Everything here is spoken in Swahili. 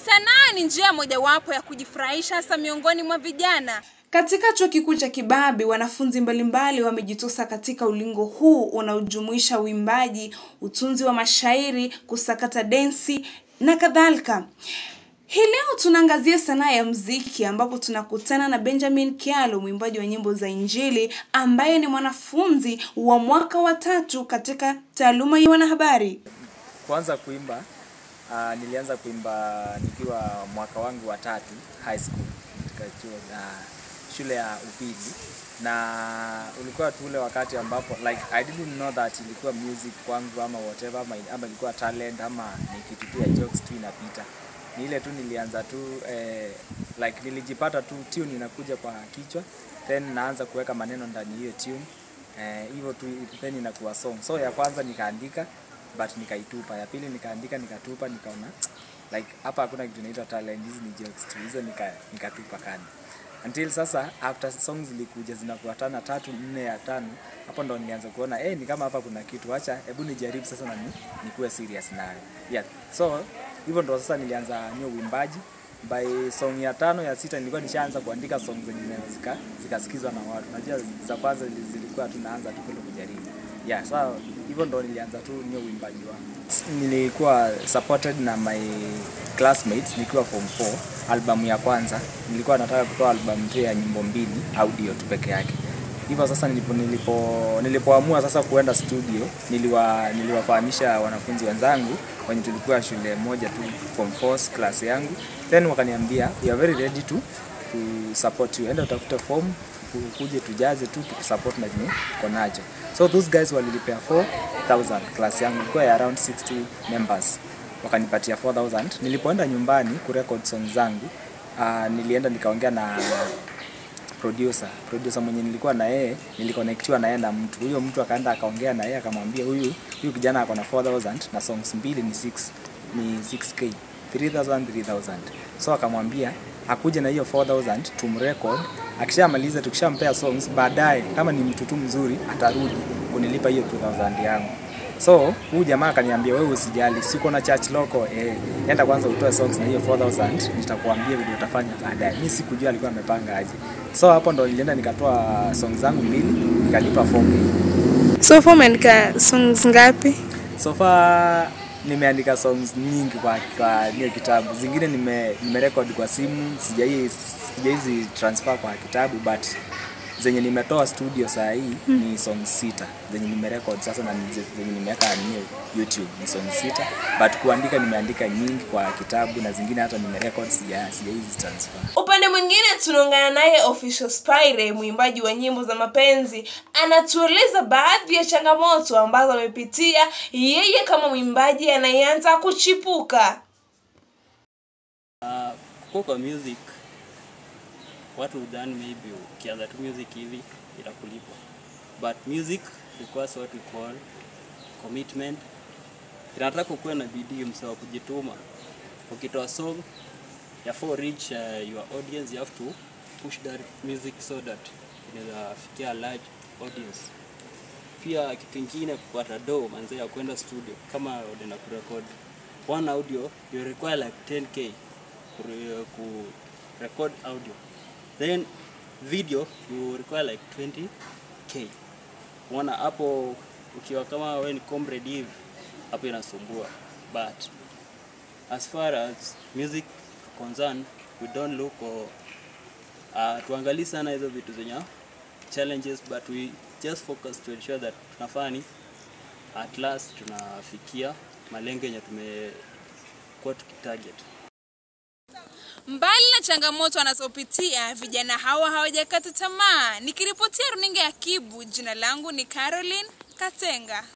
Sanaa ni njia mojawapo ya kujifurahisha hasa miongoni mwa vijana. Katika chuo kikuu cha Kibabii, wanafunzi mbalimbali wamejitosa katika ulingo huu unaojumuisha uimbaji, utunzi wa mashairi, kusakata densi na kadhalika. Hii leo tunaangazia sanaa ya muziki ambapo tunakutana na Benjamin Kialo, mwimbaji wa nyimbo za Injili ambaye ni mwanafunzi wa mwaka wa 3 katika taaluma ya wanahabari. Kwanza kuimba, nilianza kuimba nikiwa mwaka wangu wa 3 high school katika shule ya upili, na ulikuwa tu ule wakati ambapo like I didn't know that ilikuwa music kwangu ama whatever, ama ilikuwa talent ama ni kitu tu ya jokes tu inapita. Ni ile tu nilianza tu like nilijipata tu tune inakuja kwa kichwa, then naanza kuweka maneno ndani hiyo tune, hivyo tu then inakuwa song. So ya kwanza nikaandika but nikaitupa, ya pili nikaandika nikatupa, nikaona like hapa hakuna kitu inaitwa talent, hizi ni jokes tu, hizo nikatupa kani. Until sasa after songs zilikuja zinafuatana 3, 4 ya 5, hapo ndo nilianza kuona ni kama hapa kuna kitu, acha hebu nijaribu sasa na nikuwe serious nayo. Yeah, so hivyo ndo sasa nilianza nyo uimbaji. By song ya 5 ya 6 nilikuwa nishaanza kuandika songs zenye zikasikizwa na watu. Najua za kwanza zilikuwa tunaanza tu kujaribu. Yeah, so hivyo ndo nilianza tu nyo uimbaji wangu. Nilikuwa supported na my classmates nikiwa form 4. Album ya kwanza nilikuwa nataka kutoa album tu ya nyimbo 2 audio tu peke yake. Hivyo sasa nilipoamua sasa kuenda studio, niliwafahamisha wanafunzi wenzangu wenye tulikuwa shule moja tu form 4 class yangu, then wakaniambia we are very ready to support you, enda utafute form ukuje tujaze tu tukusupport na nini uko nacho. So those guys walilipea 4,000, class yangu ilikuwa ya around 60 members, wakanipatia 4,000. Nilipoenda nyumbani kurecord songs zangu, nilienda nikaongea na producer mwenye nilikuwa na yeye, niliconnectiwa na yeye na mtu. Huyo mtu akaenda akaongea na yeye akamwambia huyu kijana ako na 4,000 na songs 2 ni 6k, 3,000. So akamwambia akuje na hiyo 4,000 tumrecord, akishamaliza tukishampea songs, baadaye kama ni mtu tu mzuri atarudi kunilipa hiyo 2,000 yangu. So huyu jamaa akaniambia wewe usijali, siko na church local, enda kwanza utoe songs na hiyo 4,000 nitakuambia vile utafanya baadaye. Mimi sikujua alikuwa amepanga aje. So hapo ndo nilienda nikatoa songs zangu 2 nikalipa 4k. So far umeandika songs ngapi? So far nimeandika songs nyingi kwa hiyo kitabu. Zingine nimerecord kwa simu, sijaizi transfer kwa kitabu, but zenye nimetoa studio saa hii ni songs 6 zenye nimerecord sasa, na zenye nimeweka YouTube ni songs 6, but kuandika nimeandika nyingi kwa kitabu, na zingine hata nimerecord sijaizi transfer. Upande mwingine tunaungana naye Official Spyre, mwimbaji wa nyimbo za mapenzi. Anatueleza baadhi ya changamoto ambazo amepitia yeye kama mwimbaji anayeanza kuchipuka. Kwa music, watu udhani maybe ukianza tu music hivi itakulipa, but music requires what we call commitment. Inataka kuwa na bidii, msawa kujituma. Ukitoa song ya for reach your audience, you have to push that music so that inaweza fikia large audience. Pia kitu kingine kupata dough manze ya kwenda studio, kama unaenda kurecord one audio you require like 10k ku record audio, then video you require like 20k. Unaona hapo ukiwa kama wewe ni comrade hivi, hapo inasumbua. But as far as music concerned, we don't look or tuangalie sana hizo vitu zenye challenges, but we just focus to ensure that tunafanya at last tunafikia malengo yenye tumekuwa tukitarget. Mbali na changamoto wanazopitia, vijana hawa hawajakata tamaa. Nikiripotia runinga ya Kibu, jina langu ni Caroline Katenga.